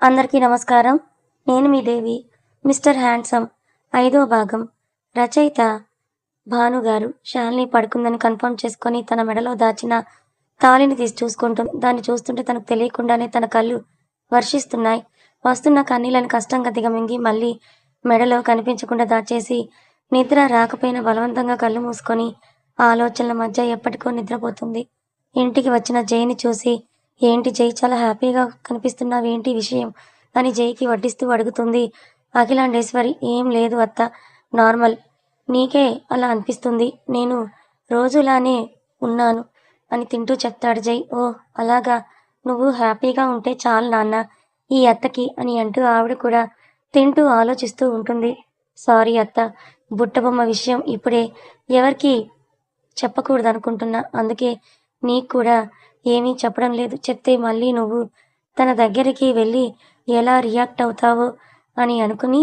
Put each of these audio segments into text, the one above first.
అందరికీ నమస్కారం. నేను మీ దేవి. మిస్టర్ హ్యాండ్సమ్ 5వ భాగం. రచయిత భానుగారు. శాలిని పడుకుందని కన్ఫర్మ్ చేసుకొని తన మెడలో దాచిన తాళిని తీసి చూసుకుంటుంది. దాన్ని చూస్తుంటే తనకు తెలియకుండానే తన కళ్ళు వర్షిస్తున్నాయి. వస్తున్న కన్నీళ్ళని కష్టంగా దిగమింగి మళ్ళీ మెడలో కనిపించకుండా దాచేసి నిద్ర రాకపోయినా బలవంతంగా కళ్ళు మూసుకొని ఆలోచనల మధ్య ఎప్పటికో నిద్రపోతుంది. ఇంటికి వచ్చిన జైని చూసి, ఏంటి జై, చాలా హ్యాపీగా కనిపిస్తున్నావేంటి విషయం అని జైకి వడ్డిస్తూ అడుగుతుంది అఖిలాండేశ్వరి. ఏం లేదు అత్త, నార్మల్. నీకే అలా అనిపిస్తుంది, నేను రోజులానే ఉన్నాను అని తింటూ చెప్తాడు జై. ఓ అలాగా, నువ్వు హ్యాపీగా ఉంటే చాలు నాన్న ఈ అత్తకి అని అంటూ ఆవిడ కూడా తింటూ ఆలోచిస్తూ ఉంటుంది. సారీ అత్త, బుట్టబొమ్మ విషయం ఇప్పుడే ఎవరికి చెప్పకూడదు అనుకుంటున్నా, అందుకే నీకు కూడా ఏమీ చెప్పడం లేదు. చెప్తే మళ్ళీ నువ్వు తన దగ్గరికి వెళ్ళి ఎలా రియాక్ట్ అవుతావో అని అనుకుని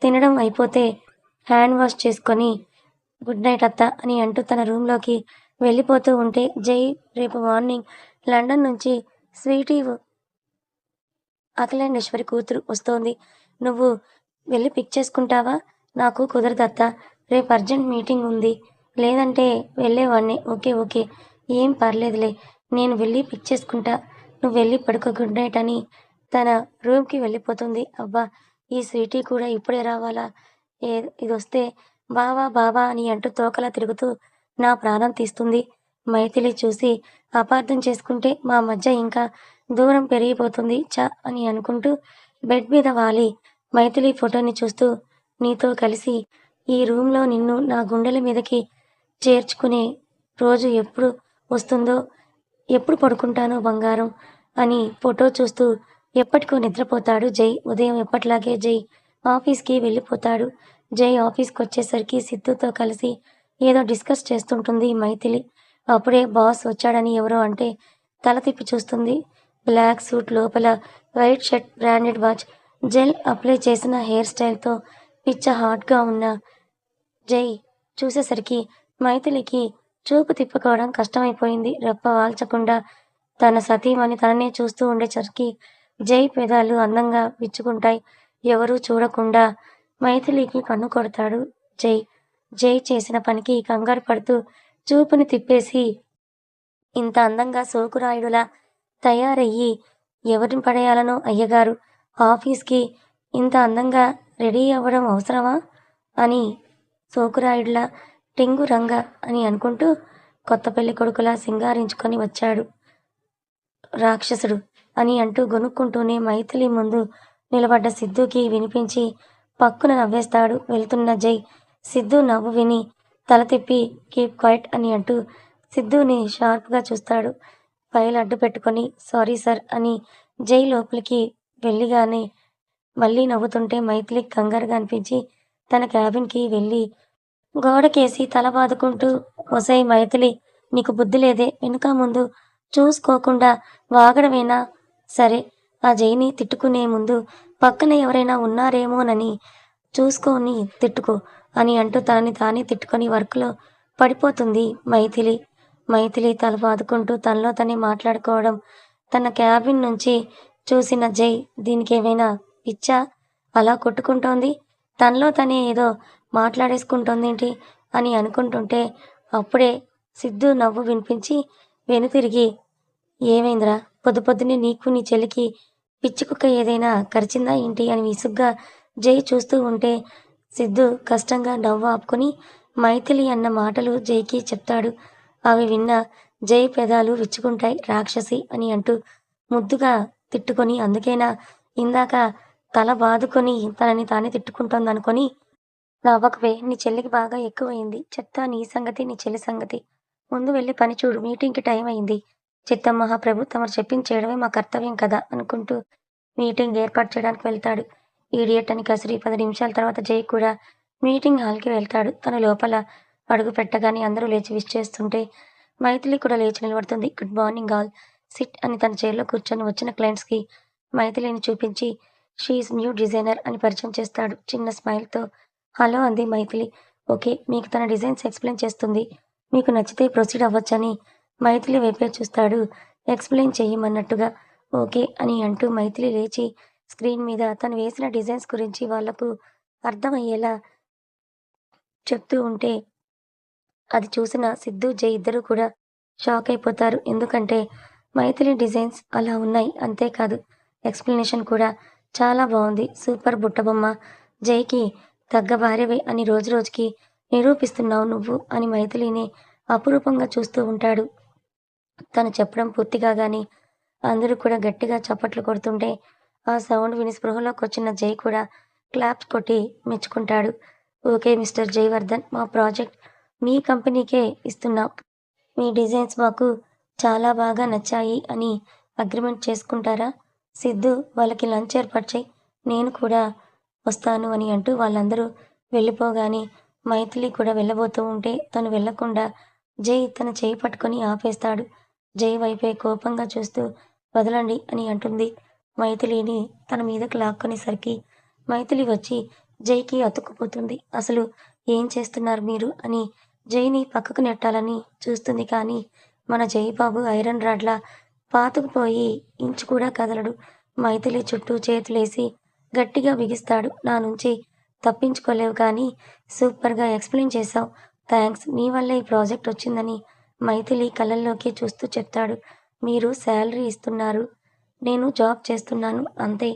తినడం అయిపోతే హ్యాండ్ వాష్ చేసుకొని గుడ్ నైట్ అత్త అని అంటూ తన రూమ్లోకి వెళ్ళిపోతూ ఉంటే జై రేపు మార్నింగ్ లండన్ నుంచి స్వీటీ అఖిలాండేశ్వరి కూతురు వస్తోంది, నువ్వు వెళ్ళి పిక్ చేసుకుంటావా? నాకు కుదరదత్త, రేపు అర్జెంట్ మీటింగ్ ఉంది, లేదంటే వెళ్ళేవాడిని. ఓకే ఓకే, ఏం పర్లేదులే, నేను వెళ్ళి పిక్ చేసుకుంటా, నువ్వు వెళ్ళి పడుకో, గుడ్ నైట్ అని తన రూమ్కి వెళ్ళిపోతుంది. అబ్బా, ఈ స్వీటీ కూడా ఇప్పుడే రావాలా? ఇది వస్తే బావా బావా అని అంటూ తోకలా తిరుగుతూ నా ప్రాణం తీస్తుంది. మైథిలి చూసి అపార్థం చేసుకుంటే మా మధ్య ఇంకా దూరం పెరిగిపోతుంది చ అని అనుకుంటూ బెడ్ మీద వాలి మైథిలి ఫోటోని చూస్తూ, నీతో కలిసి ఈ రూమ్లో నిన్ను నా గుండెల మీదకి చేర్చుకునే రోజు ఎప్పుడు వస్తుందో, ఎప్పుడు పడుకుంటానో బంగారం అని ఫోటో చూస్తూ ఎప్పటికో నిద్రపోతాడు జై. ఉదయం ఎప్పటిలాగే జై ఆఫీస్కి వెళ్ళిపోతాడు. జై ఆఫీస్కి వచ్చేసరికి సిద్ధుతో కలిసి ఏదో డిస్కస్ చేస్తుంటుంది మైథిలి. అప్పుడే బాస్ వచ్చాడని ఎవరో అంటే తల తిప్పి చూస్తుంది. బ్లాక్ సూట్ లోపల white shirt, branded watch, gel apply చేసిన హెయిర్ స్టైల్తో పిచ్చ హాట్గా ఉన్న జై చూసేసరికి మైథిలికి చూపు తిప్పుకోవడం కష్టమైపోయింది. రెప్ప వాల్చకుండా తన సతీమణి తననే చూస్తూ ఉండేసరికి జై పెదాలు అందంగా విచ్చుకుంటాయి. ఎవరూ చూడకుండా మైథిలికి కన్ను కొడతాడు జై. జై చేసిన పనికి కంగారు పడుతూ చూపుని తిప్పేసి, ఇంత అందంగా సోకురాయుడులా తయారయ్యి ఎవరిని పడేయాలనో అయ్యగారు, ఆఫీస్కి ఇంత అందంగా రెడీ అవ్వడం అవసరమా అని సోకురాయుడులా టింగు రంగ అని అనుకుంటూ కొత్త పెళ్లి కొడుకులా సింగారించుకొని వచ్చాడు రాక్షసుడు అని అంటూ గొనుక్కుంటూనే మైథిలి ముందు నిలబడ్డ సిద్ధుకి వినిపించి పక్కున నవ్వేస్తాడు వెళ్తున్న జై. సిద్ధు నవ్వు విని తల తిప్పి కీప్ క్వైట్ అని అంటూ సిద్ధుని షార్ప్గా చూస్తాడు. ఫైల్ అడ్డు పెట్టుకొని సారీ సార్ అని జై లోపలికి వెళ్ళిగానే మళ్ళీ నవ్వుతుంటే మైథిలికి కంగారుగా అనిపించి తన క్యాబిన్కి వెళ్ళి గోడకేసి తల బాదుకుంటూ, ఒసై మైథిలి, నీకు బుద్ధి లేదే, వెనుక ముందు చూసుకోకుండా వాగడమేనా? సరే, ఆ జైని తిట్టుకునే ముందు పక్కన ఎవరైనా ఉన్నారేమోనని చూసుకొని తిట్టుకో అని అంటూ తనని తానే తిట్టుకొని వర్క్లో పడిపోతుంది మైథిలి. మైథిలి తల బాదుకుంటూ తనలో తనే మాట్లాడుకోవడం తన క్యాబిన్ నుంచి చూసిన జై, దీనికి ఏమైనా పిచ్చా అలా కొట్టుకుంటోంది, తనలో తనే ఏదో మాట్లాడేసుకుంటోందేంటి అని అనుకుంటుంటే అప్పుడే సిద్ధు నవ్వు వినిపించి వెనుతిరిగి, ఏమైందిరా, పొద్దు పొద్దునే నీకు నీ చెల్లికి పిచ్చి కుక్క ఏదైనా కరిచిందా ఏంటి అని విసుగ్గా జై చూస్తూ ఉంటే సిద్ధు కష్టంగా నవ్వు ఆపుకొని మైథిలి అన్న మాటలు జైకి చెప్తాడు. అవి విన్న జై పెదాలు విచ్చుకుంటాయి. రాక్షసి అని అంటూ ముద్దుగా తిట్టుకొని, అందుకేనా ఇందాక తల బాదుకొని తనని తానే తిట్టుకుంటోందనుకొని నవ్వకవే, నీ చెల్లికి బాగా ఎక్కువైంది. చెప్తా నీ సంగతి, నీ చెల్లి సంగతి. ముందు వెళ్ళి పని చూడు, మీటింగ్కి టైం అయింది. చిత్తం మహాప్రభు, తమరు చెప్పింది చేయడమే మా కర్తవ్యం కదా అనుకుంటూ మీటింగ్ ఏర్పాటు చేయడానికి వెళ్తాడు. ఈడియట్ అని కసిరి 10 నిమిషాల తర్వాత జై కూడా మీటింగ్ హాల్కి వెళ్తాడు. తను లోపల అడుగు పెట్టగానే అందరూ లేచి విష్ చేస్తుంటే మైథిలి కూడా లేచి నిలబడుతుంది. గుడ్ మార్నింగ్ ఆల్, సిట్ అని తన చైర్లో కూర్చొని వచ్చిన క్లయింట్స్కి మైథిలిని చూపించి షీఈస్ న్యూ డిజైనర్ అని పరిచయం చేస్తాడు చిన్న స్మైల్తో. హలో అంది మైథిలి. ఓకే, మీకు తన డిజైన్స్ ఎక్స్ప్లెయిన్ చేస్తుంది, మీకు నచ్చితే ప్రొసీడ్ అవ్వచ్చని మైథిలి వైపే చూస్తాడు ఎక్స్ప్లెయిన్ చెయ్యమన్నట్టుగా. ఓకే అని అంటూ మైథిలి లేచి స్క్రీన్ మీద తను వేసిన డిజైన్స్ గురించి వాళ్లకు అర్థమయ్యేలా చెప్తూ ఉంటే అది చూసిన సిద్ధు, జై ఇద్దరూ కూడా షాక్ అయిపోతారు. ఎందుకంటే మైథిలి డిజైన్స్ అలా ఉన్నాయి. అంతేకాదు ఎక్స్‌ప్లనేషన్ కూడా చాలా బావుంది. సూపర్ బుట్టబొమ్మ. జైకి తగ్గ భార్యవే అని రోజురోజుకి నిరూపిస్తున్నావు నువ్వు అని మైథిలిని అపురూపంగా చూస్తూ ఉంటాడు. తను చెప్పడం పూర్తి కాగానే అందరూ కూడా గట్టిగా చప్పట్లు కొడుతుంటే ఆ సౌండ్ విని స్పృహలోకొచ్చిన జై కూడా క్లాప్స్ కొట్టి మెచ్చుకుంటాడు. ఓకే మిస్టర్ జయవర్ధన్, మా ప్రాజెక్ట్ మీ కంపెనీకే ఇస్తున్నాం. మీ డిజైన్స్ మాకు చాలా బాగా నచ్చాయి అని అగ్రిమెంట్ చేసుకుంటారా? సిద్ధు, వాళ్ళకి లంచ్ ఏర్పాటు చెయ్యి. నేను కూడా వస్తాను అని అంటూ వాళ్ళందరూ వెళ్ళిపోగానే మైథిలి కూడా వెళ్ళబోతూ ఉంటే తను వెళ్ళకుండా జై తన చేయి పట్టుకొని ఆపేస్తాడు. జై వైపే కోపంగా చూస్తూ వదలండి అని అంటుంది. మైథిలిని తన మీదకి లాక్కునేసరికి మైథిలి వచ్చి జైకి అతుక్కుపోతుంది. అసలు ఏం చేస్తున్నారు మీరు అని జైని పక్కకు నెట్టాలని చూస్తుంది. కానీ మన జైబాబు ఐరన్ రాడ్లా పాతుకుపోయి ఇంచు కూడా కదలడు. మైథిలి చుట్టూ చేతులేసి గట్టిగా బిగిస్తాడు. నా నుంచి తప్పించుకోలేవు కానీ సూపర్‌గా ఎక్స్‌ప్లెయిన్ చేశావు. థాంక్స్. నీ వల్లే ఈ ప్రాజెక్ట్ వచ్చిందని మైథిలి కళ్ళల్లోకి చూస్తూ చెప్తాడు. మీరు శాలరీ ఇస్తున్నారు. నేను జాబ్ చేస్తున్నాను అంతే.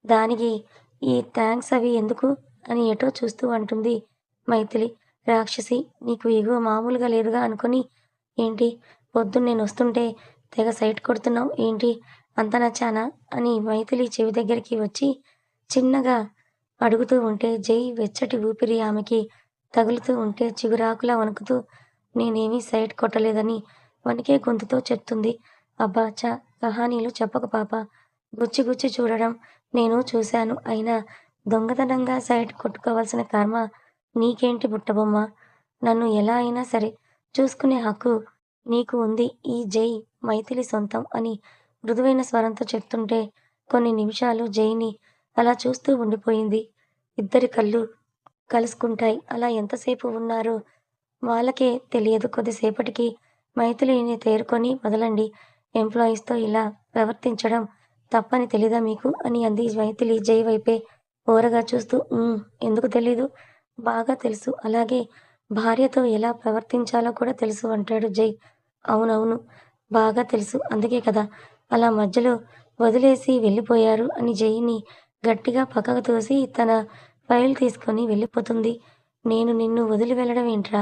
దానికి ఈ థాంక్స్ అవి ఎందుకు అని ఎటో చూస్తూ అంటుంది మైథిలి. రాక్షసి, నీకు ఇగో మామూలుగా లేదుగా అనుకుని ఏంటి పొద్దున్నేనొస్తుంటే తెగ సైట్ కొడుతున్నావు ఏంటి? అంత నచ్చానా? అని మైథిలి చెవి దగ్గరికి వచ్చి చిన్నగా అడుగుతూ ఉంటే జై వెచ్చటి ఊపిరి ఆమెకి తగులుతూ ఉంటే చిగురాకులా వణుకుతూ నేనేమీ సైట్ కొట్టలేదని వణికే గొంతుతో చెప్తుంది. అబ్బా ఛ! కహానీలు చెప్పకు పాపా. గుచ్చి గుచ్చి చూడడం నేను చూశాను. అయినా దొంగతనంగా సైట్ కొట్టుకోవాల్సిన కర్మ నీకేంటి బుట్టబొమ్మ? నన్ను ఎలా అయినా సరే చూసుకునే హక్కు నీకు ఉంది. ఈ జై మైథిలి సొంతం అని మృదువైన స్వరంతో చెప్తుంటే కొన్ని నిమిషాలు జైని అలా చూస్తూ ఉండిపోయింది. ఇద్దరి కళ్ళు కలుసుకుంటాయి. అలా ఎంతసేపు ఉన్నారో వాళ్ళకే తెలియదు. కొద్దిసేపటికి మైథిలిని తేరుకొని వదలండి. ఎంప్లాయీస్‌తో ఇలా ప్రవర్తించడం తప్పని తెలీదా మీకు? అని అంది మైథిలి జై వైపే ఓరగా చూస్తూ. ఎందుకు తెలీదు? బాగా తెలుసు. అలాగే భార్యతో ఎలా ప్రవర్తించాలో కూడా తెలుసు అంటాడు జై. అవునవును. బాగా తెలుసు. అందుకే కదా అలా మధ్యలో వదిలేసి వెళ్ళిపోయారు అని జైని గట్టిగా పక్కకు తోసి తన ఫైల్ తీసుకొని వెళ్ళిపోతుంది. నేను నిన్ను వదిలి వెళ్ళడం ఏంట్రా?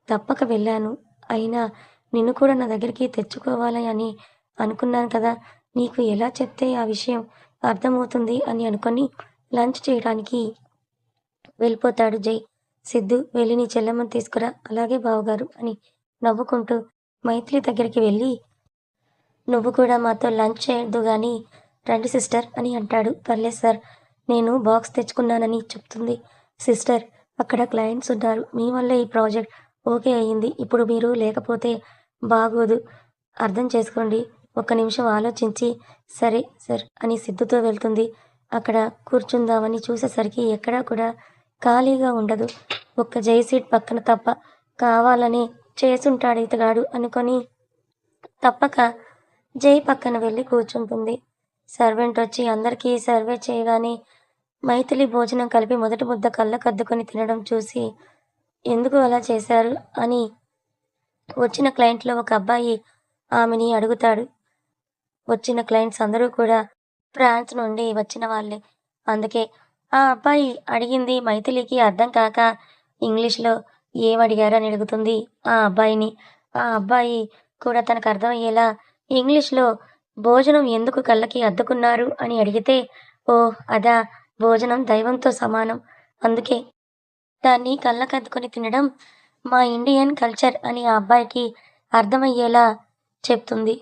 తప్పక వెళ్ళాను. అయినా నిన్ను కూడా నా దగ్గరికి తెచ్చుకోవాలి అని అనుకున్నాను కదా! నీకు ఎలా చెప్తే ఆ విషయం అర్థమవుతుంది అని అనుకొని లంచ్ చేయడానికి వెళ్ళిపోతాడు జై. సిద్ధు, వెళ్ళి నీ చెల్లెమ్మని తీసుకురా. అలాగే బావగారు అని నవ్వుకుంటూ మైథిలి దగ్గరికి వెళ్ళి నువ్వు కూడా మాతో లంచ్ చేయొద్దు గానీ రండి సిస్టర్ అని అంటాడు. పర్లేదు సార్, నేను బాక్స్ తెచ్చుకున్నానని చెప్తుంది. సిస్టర్, అక్కడ క్లయింట్స్ ఉన్నారు. మీ వల్లే ఈ ప్రాజెక్ట్ ఓకే అయ్యింది. ఇప్పుడు మీరు లేకపోతే బాగోదు. అర్థం చేసుకోండి. ఒక్క నిమిషం ఆలోచించి సరే సార్ అని సిద్ధుతో వెళ్తుంది. అక్కడ కూర్చుందామని చూసేసరికి ఎక్కడా కూడా ఖాళీగా ఉండదు. ఒక్క జై సీట్ పక్కన తప్ప. కావాలని చేసుంటాడు ఇతగాడు అనుకొని తప్పక జై పక్కన వెళ్ళి కూర్చుంటుంది. సర్వెంట్ వచ్చి అందరికీ సర్వే చేయగానే మైథిలి భోజనం కలిపి మొదటి ముద్ద కళ్ళకద్దుకొని తినడం చూసి ఎందుకు అలా చేశారు అని వచ్చిన క్లయింట్‌లో ఒక అబ్బాయి ఆమెని అడుగుతాడు. వచ్చిన క్లయింట్స్ అందరూ కూడా ఫ్రాన్స్ నుండి వచ్చిన వాళ్ళే. అందుకే ఆ అబ్బాయి అడిగింది మైథిలికి అర్థం కాక ఇంగ్లీష్‌లో ఏమడిగారని అడుగుతుంది ఆ అబ్బాయిని. ఆ అబ్బాయి కూడా తనకు అర్థమయ్యేలా ఇంగ్లీష్‌లో భోజనం ఎందుకు కళ్ళకి అద్దుకున్నారు అని అడిగితే, ఓహ్! అదా! భోజనం దైవంతో సమానం. అందుకే దాన్ని కళ్ళకద్దుకొని తినడం మా ఇండియన్ కల్చర్ అని ఆ అబ్బాయికి అర్థమయ్యేలా చెప్తుంది.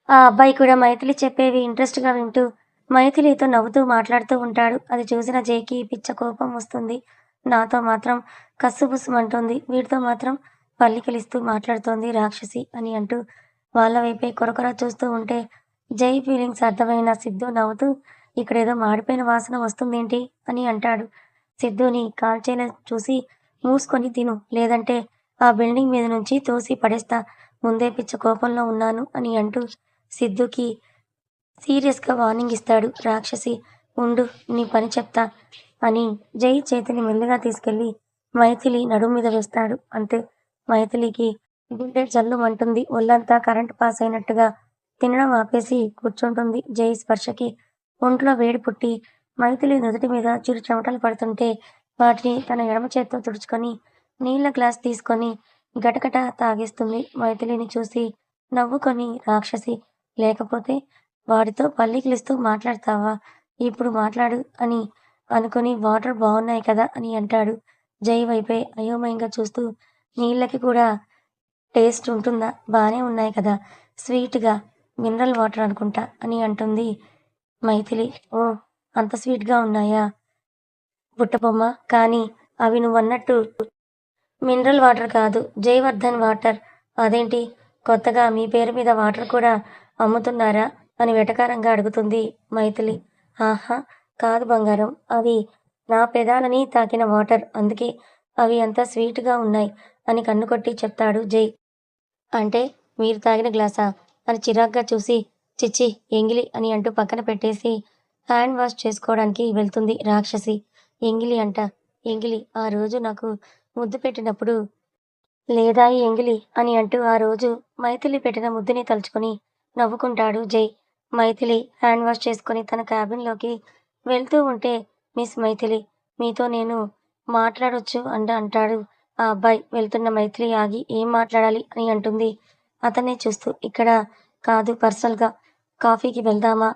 ఆ అబ్బాయి కూడా మైథిలి చెప్పేవి ఇంట్రెస్ట్‌గా వింటూ మైథిలితో నవ్వుతూ మాట్లాడుతూ ఉంటాడు. అది చూసిన జైకి పిచ్చ కోపం వస్తుంది. నాతో మాత్రం కస్సుబుస్సుమంటోంది. వీడితో మాత్రం పళ్ళికిలిస్తూ మాట్లాడుతోంది రాక్షసి అని అంటూ వాళ్ళ వైపే కొరకొర చూస్తూ ఉంటే జై ఫీలింగ్స్ అర్థమైన సిద్ధు నవ్వుతూ ఇక్కడేదో మాడిపోయిన వాసన వస్తుందేంటి అని అంటాడు. సిద్ధుని కాల్చేలా చూసి మూసుకొని తిను, లేదంటే ఆ బిల్డింగ్ మీద నుంచి తోసి పడేస్తా. ముందే పిచ్చ కోపంలో ఉన్నాను అని అంటూ సిద్ధుకి సీరియస్‌గా వార్నింగ్ ఇస్తాడు. రాక్షసి ఉండు నీ పని చెప్తా అని జై చేతిని మెల్లిగా తీసుకెళ్ళి మైథిలి నడుము మీద వేస్తాడు. అంతే మైథిలికి గుండె జల్లుమంటుంది. ఒళ్ళంతా కరెంట్ పాస్ అయినట్టుగా తినడం ఆపేసి కూర్చుంటుంది. జై స్పర్శకి ఒంట్లో వేడి పుట్టి మైథిలి నుదుటి మీద చిరు చెమటలు పడుతుంటే వాటిని తన ఎడమ చేత్తో తుడుచుకొని నీళ్ళ గ్లాస్ తీసుకొని గటగట తాగేస్తుంది. మైథిలిని చూసి నవ్వుకొని రాక్షసి లేకపోతే వాడితో పల్లికిలిస్తూ మాట్లాడతావా? ఇప్పుడు మాట్లాడు అని అనుకుని వాటర్ బావున్నాయి కదా అని అంటాడు. జై వైపే అయోమయంగా చూస్తూ నీళ్ళకి కూడా టేస్ట్ ఉంటుందా? బానే ఉన్నాయి కదా! స్వీట్‌గా మినరల్ వాటర్ అనుకుంటా అని అంటుంది మైథిలి. ఓహ్! అంత స్వీట్‌గా ఉన్నాయా? బుట్టబొమ్మ. కానీ అవి నువ్వన్నట్టు మినరల్ వాటర్ కాదు. జయవర్ధన్ వాటర్. అదేంటి? కొత్తగా మీ పేరు మీద వాటర్ కూడా అమ్ముతున్నారా? అని వెటకారంగా అడుగుతుంది మైథిలి. ఆహా! కాదు బంగారం. అవి నా పెదాలని తాకిన వాటర్. అందుకే అవి అంత స్వీట్‌గా ఉన్నాయి అని కన్ను కొట్టి చెప్తాడు జై. అంటే మీరు తాగిన గ్లాసా? అని చిరాగ్గా చూసి ఛీ! ఎంగిలి అని అంటూ పక్కన పెట్టేసి హ్యాండ్ వాష్ చేసుకోవడానికి వెళ్తుంది రాక్షసి. ఎంగిలి అంట. ఎంగిలి ఆ రోజు నాకు ముద్దు పెట్టినప్పుడు లేదా ఈ ఎంగిలి అని అంటూ ఆ రోజు మైథిలి పెట్టిన ముద్దుని తలుచుకొని నవ్వుకుంటాడు జై. మైథిలి హ్యాండ్ వాష్ చేసుకొని తన క్యాబిన్‌లోకి వెళ్తూ ఉంటే మిస్ మైథిలి మీతో నేను మాట్లాడొచ్చు అంటాడు ఆ అబ్బాయి. వెళ్తున్న మైథిలి ఆగి ఏం మాట్లాడాలి అని అంటుంది అతన్నే చూస్తూ. ఇక్కడ కాదు పర్సనల్‌గా కాఫీకి వెళ్దామా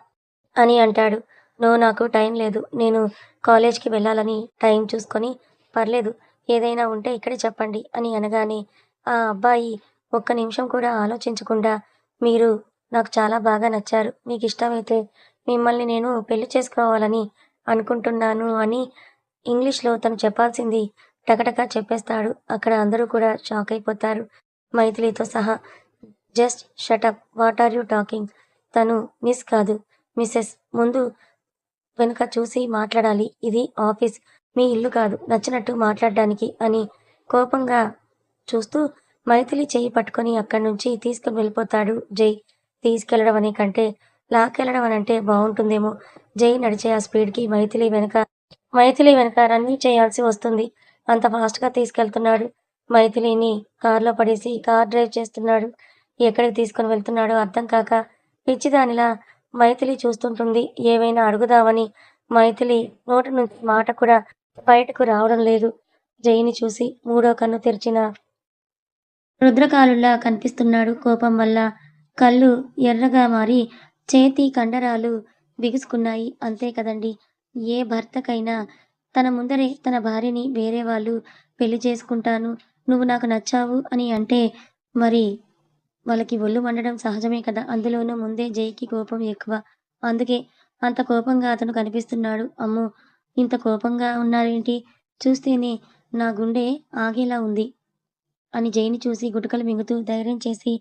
అని అంటాడు. నో నాకు టైం లేదు. నేను కాలేజ్‌కి వెళ్ళాలని టైం చూసుకొని పర్లేదు ఏదైనా ఉంటే ఇక్కడే చెప్పండి అని అనగానే ఆ అబ్బాయి ఒక్క నిమిషం కూడా ఆలోచించకుండా మీరు నాకు చాలా బాగా నచ్చారు. మీకిష్టమైతే మిమ్మల్ని నేను పెళ్లి చేసుకోవాలని అనుకుంటున్నాను అని ఇంగ్లీష్‌లో తను చెప్పాల్సింది టకటక చెప్పేస్తాడు. అక్కడ అందరూ కూడా షాక్ అయిపోతారు. మైథిలితో సహా. Just shut up what are you talking? తను మిస్ కాదు మిసెస్. ముందు వెనుక చూసి మాట్లాడాలి. ఇది ఆఫీస్. మీ ఇల్లు కాదు నచ్చినట్టు మాట్లాడడానికి అని కోపంగా చూస్తూ మైథిలి చెయ్యి పట్టుకొని అక్కడి నుంచి తీసుకుని వెళ్ళిపోతాడు జై. తీసుకెళ్లడం అనే కంటే లాక్కెళ్లడం అనంటే బావుంటుందేమో. జై నడిచే ఆ స్పీడ్‌కి మైథిలి వెనక రన్నింగ్ చేయాల్సి వస్తుంది. అంత ఫాస్ట్‌గా తీసుకెళ్తున్నాడు. మైథిలిని కార్‌లో పడేసి కార్ డ్రైవ్ చేస్తున్నాడు. ఎక్కడికి తీసుకొని వెళ్తున్నాడో అర్థం కాక పిచ్చిదానిలా మైథిలి చూస్తుంటుంది. ఏవైనా అడుగుదామని మైథిలి నోటి నుంచి మాట కూడా బయటకు రావడం లేదు. జైని చూసి మూడో కన్ను తెరిచిన రుద్రకాలుల్లా కనిపిస్తున్నాడు కోపం వల్ల. కళ్ళు ఎర్రగా మారి చేతి కండరాలు బిగుసుకున్నాయి. అంతే కదండీ! ఏ భర్తకైనా తన ముందరే తన భార్యని వేరే వాళ్ళు పెళ్లి చేసుకుంటాను, నువ్వు నాకు నచ్చావు అని అంటే మరి వాళ్ళకి ఒళ్ళు మండడం సహజమే కదా! అందులోనూ ముందే జైకి కోపం ఎక్కువ. అందుకే అంత కోపంగా అతను కనిపిస్తున్నాడు. అమ్మో! ఇంత కోపంగా ఉన్నారేంటి? చూస్తేనే నా గుండె ఆగేలా ఉంది అని జైని చూసి గుటకలు మింగుతూ ధైర్యం చేసి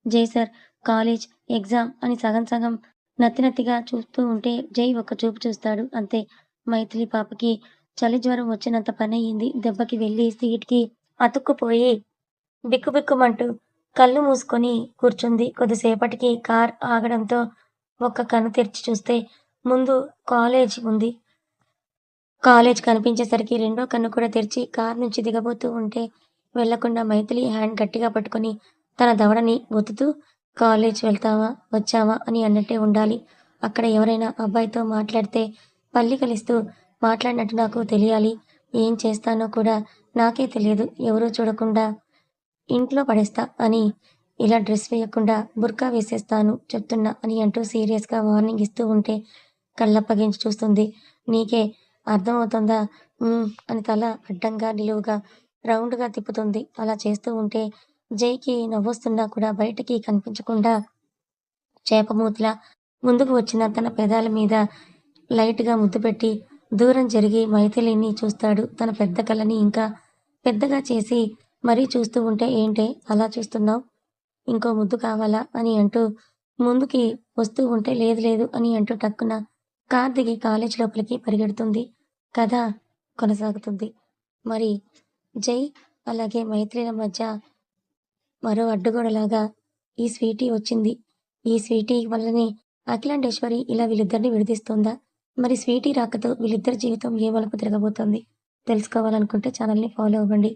జై సార్ కాలేజ్, ఎగ్జామ్ అని సగం సగం నత్తినత్తిగా చూస్తూ ఉంటే జై ఒక్క చూపు చూస్తాడు. అంతే మైథిలి పాపకి చలి జ్వరం వచ్చినంత పనయ్యింది. దెబ్బకి వెళ్ళి సీట్‌కి అతుక్కుపోయి బిక్కుబిక్కుమంటూ కళ్ళు మూసుకొని కూర్చుంది. కొద్దిసేపటికి కార్ ఆగడంతో ఒక్క కన్ను తెరిచి చూస్తే ముందు కాలేజ్ ఉంది. కాలేజ్ కనిపించేసరికి రెండో కన్ను కూడా తెరిచి కారు నుంచి దిగబోతూ ఉంటే వెళ్ళకుండా మైథిలి హ్యాండ్ గట్టిగా పట్టుకొని తన దవడని ఒత్తుతూ కాలేజ్ వెళ్తావా? వచ్చావా? అని అన్నట్టే ఉండాలి. అక్కడ ఎవరైనా అబ్బాయితో మాట్లాడితే పల్లికలిస్తూ మాట్లాడినట్టు నాకు తెలియాలి. ఏం చేస్తానో కూడా నాకే తెలియదు. ఎవరూ చూడకుండా ఇంట్లో పడేస్తా అని ఇలా డ్రెస్ వేయకుండా బుర్కా వేసేస్తాను చెప్తున్నా అని అంటూ సీరియస్‌గా వార్నింగ్ ఇస్తూ ఉంటే కళ్ళప్పగించి చూస్తుంది. నీకే అర్థమవుతోందా? అని తల అడ్డంగా, నిలువుగా, రౌండ్‌గా తిప్పుతుంది. అలా చేస్తూ ఉంటే జైకి నవ్వొస్తున్నా కూడా బయటికి కనిపించకుండా చేపమూతిలా ముందుకు వచ్చిన తన పెదాల మీద లైట్‌గా ముద్దు పెట్టి దూరం జరిగి మైథిలిని చూస్తాడు. తన పెద్ద కళ్ళని ఇంకా పెద్దగా చేసి మరీ చూస్తూ ఉంటే ఏంటే అలా చూస్తున్నావ్? ఇంకో ముద్దు కావాలా? అని అంటూ ముందుకి వస్తూ ఉంటే లేదు లేదు అని అంటూ టక్కున కార్ దిగి కాలేజ్ లోపలికి పరిగెడుతుంది. కథ కొనసాగుతుంది. మరి జై అలాగే మైత్రిల మధ్య మరో అడ్డుగోడలాగా ఈ స్వీటీ వచ్చింది. ఈ స్వీటీ వల్లనే అఖిలాండేశ్వరి ఇలా వీళ్ళిద్దరిని విడదీస్తోందా? మరి స్వీటీ రాకతో వీళ్ళిద్దరి జీవితం ఏ మలుపు తిరగబోతోంది? తెలుసుకోవాలనుకుంటే ఛానల్‌ని ఫాలో అవ్వండి.